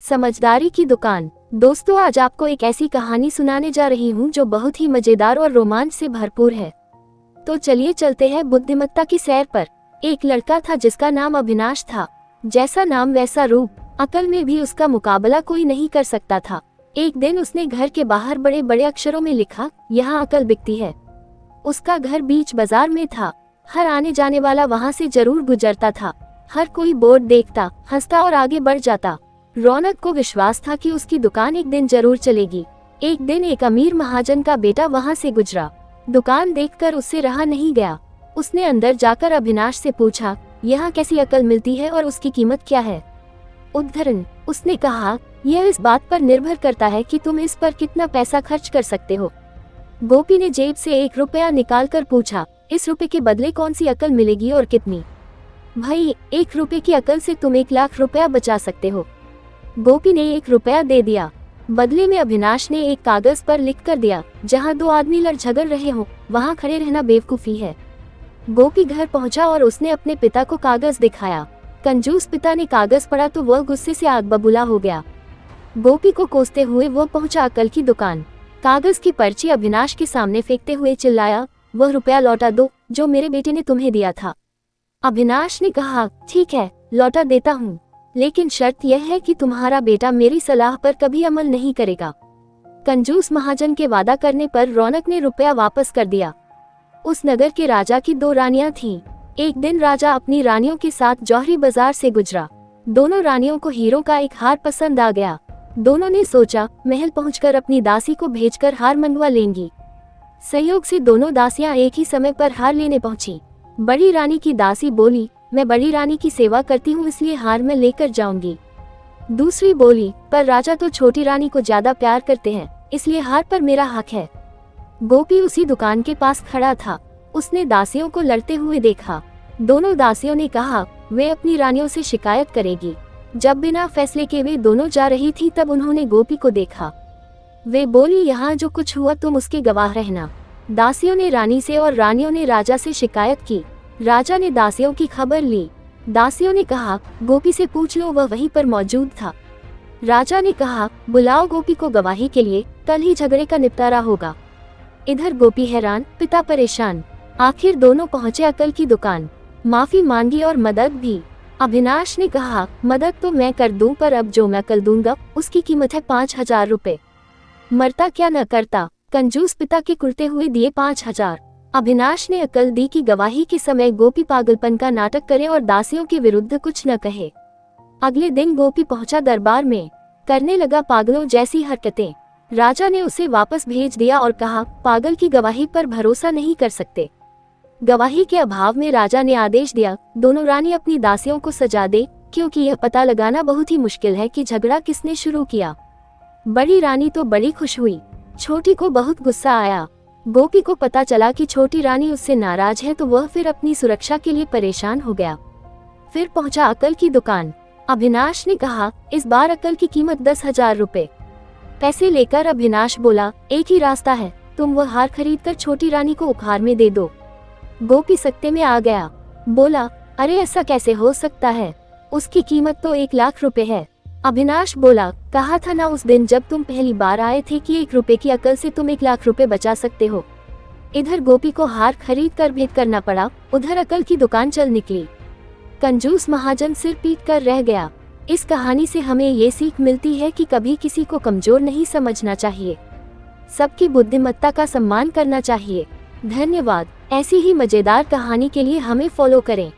समझदारी की दुकान। दोस्तों, आज आपको एक ऐसी कहानी सुनाने जा रही हूँ जो बहुत ही मजेदार और रोमांच से भरपूर है। तो चलिए चलते हैं बुद्धिमत्ता की सैर पर। एक लड़का था जिसका नाम अविनाश था। जैसा नाम वैसा रूप, अकल में भी उसका मुकाबला कोई नहीं कर सकता था। एक दिन उसने घर के बाहर बड़े बड़े अक्षरों में लिखा, यहाँ अकल बिकती है। उसका घर बीच बाजार में था। हर आने जाने वाला वहाँ से जरूर गुजरता था। हर कोई बोर्ड देखता, हंसता और आगे बढ़ जाता। रौनक को विश्वास था कि उसकी दुकान एक दिन जरूर चलेगी। एक दिन एक अमीर महाजन का बेटा वहाँ से गुजरा। दुकान देखकर उससे रहा नहीं गया। उसने अंदर जाकर अविनाश से पूछा, यहाँ कैसी अकल मिलती है और उसकी कीमत क्या है? उद्धरण, उसने कहा, यह इस बात पर निर्भर करता है कि तुम इस पर कितना पैसा खर्च कर सकते हो। गोपी ने जेब से 1 रुपया निकालकर पूछा, इस रुपए के बदले कौन सी अकल मिलेगी और कितनी? भाई, 1 रुपए की अकल से तुम 1 लाख रुपया बचा सकते हो। गोपी ने 1 रुपया दे दिया। बदले में अविनाश ने एक कागज पर लिख कर दिया, जहाँ 2 आदमी लड़ झगड़ रहे हो वहाँ खड़े रहना बेवकूफी है। गोपी घर पहुंचा और उसने अपने पिता को कागज दिखाया। कंजूस पिता ने कागज पढ़ा तो वह गुस्से से आग बबूला हो गया। गोपी को कोसते हुए वह पहुंचा अकल की दुकान। कागज की पर्ची अविनाश के सामने फेंकते हुए चिल्लाया, वह रुपया लौटा दो जो मेरे बेटे ने तुम्हें दिया था। अविनाश ने कहा, ठीक है, लौटा देता हूँ, लेकिन शर्त यह है कि तुम्हारा बेटा मेरी सलाह पर कभी अमल नहीं करेगा। कंजूस महाजन के वादा करने पर रौनक ने रुपया वापस कर दिया। उस नगर के राजा की 2 रानियां थीं। एक दिन राजा अपनी रानियों के साथ जौहरी बाजार से गुजरा। दोनों रानियों को हीरों का एक हार पसंद आ गया। दोनों ने सोचा, महल पहुंचकर अपनी दासी को भेजकर हार मंगवा लेंगी। संयोग से दोनों दासियां एक ही समय पर हार लेने पहुंची। बड़ी रानी की दासी बोली, मैं बड़ी रानी की सेवा करती हूँ इसलिए हार मैं लेकर जाऊंगी। दूसरी बोली, पर राजा तो छोटी रानी को ज्यादा प्यार करते हैं, इसलिए हार पर मेरा हक है। गोपी उसी दुकान के पास खड़ा था। उसने दासियों को लड़ते हुए देखा। दोनों दासियों ने कहा, वे अपनी रानियों से शिकायत करेगी। जब बिना फैसले के वे दोनों जा रही थी तब उन्होंने गोपी को देखा। वे बोली, यहाँ जो कुछ हुआ तुम उसके गवाह रहना। दासियों ने रानी से और रानियों ने राजा से शिकायत की। राजा ने दासियों की खबर ली। दासियों ने कहा, गोपी से पूछ लो, वह वहीं पर मौजूद था। राजा ने कहा, बुलाओ गोपी को गवाही के लिए, कल ही झगड़े का निपटारा होगा। इधर गोपी हैरान, पिता परेशान। आखिर दोनों पहुंचे अकल की दुकान। माफी मांगी और मदद भी। अविनाश ने कहा, मदद तो मैं कर दूं, पर अब जो मैं कल दूंगा उसकी कीमत है 5000 रुपए। मरता क्या न करता। कंजूस पिता के कुर्ते हुए दिए 5000। अविनाश ने अकल दी कि गवाही के समय गोपी पागलपन का नाटक करे और दासियों के विरुद्ध कुछ न कहे। अगले दिन गोपी पहुंचा दरबार में, करने लगा पागलों जैसी हरकतें। राजा ने उसे वापस भेज दिया और कहा, पागल की गवाही पर भरोसा नहीं कर सकते। गवाही के अभाव में राजा ने आदेश दिया, दोनों रानी अपनी दासियों को सजा दे, क्योंकि यह पता लगाना बहुत ही मुश्किल है कि झगड़ा किसने शुरू किया। बड़ी रानी तो बड़ी खुश हुई, छोटी को बहुत गुस्सा आया। गोपी को पता चला कि छोटी रानी उससे नाराज है तो वह फिर अपनी सुरक्षा के लिए परेशान हो गया। फिर पहुंचा अकल की दुकान। अविनाश ने कहा, इस बार अकल की कीमत 10,000 रुपए। पैसे लेकर अविनाश बोला, एक ही रास्ता है, तुम वह हार खरीद कर छोटी रानी को उपहार में दे दो। गोपी सकते में आ गया, बोला, अरे ऐसा कैसे हो सकता है, उसकी कीमत तो 1 लाख रुपए है। अविनाश बोला, कहा था ना उस दिन जब तुम पहली बार आए थे कि 1 रुपए की अकल से तुम 1 लाख रुपए बचा सकते हो। इधर गोपी को हार खरीद कर भेंट करना पड़ा, उधर अकल की दुकान चल निकली। कंजूस महाजन सिर पीट कर रह गया। इस कहानी से हमें ये सीख मिलती है कि कभी किसी को कमजोर नहीं समझना चाहिए, सबकी बुद्धिमत्ता का सम्मान करना चाहिए। धन्यवाद। ऐसी ही मजेदार कहानी के लिए हमें फॉलो करें।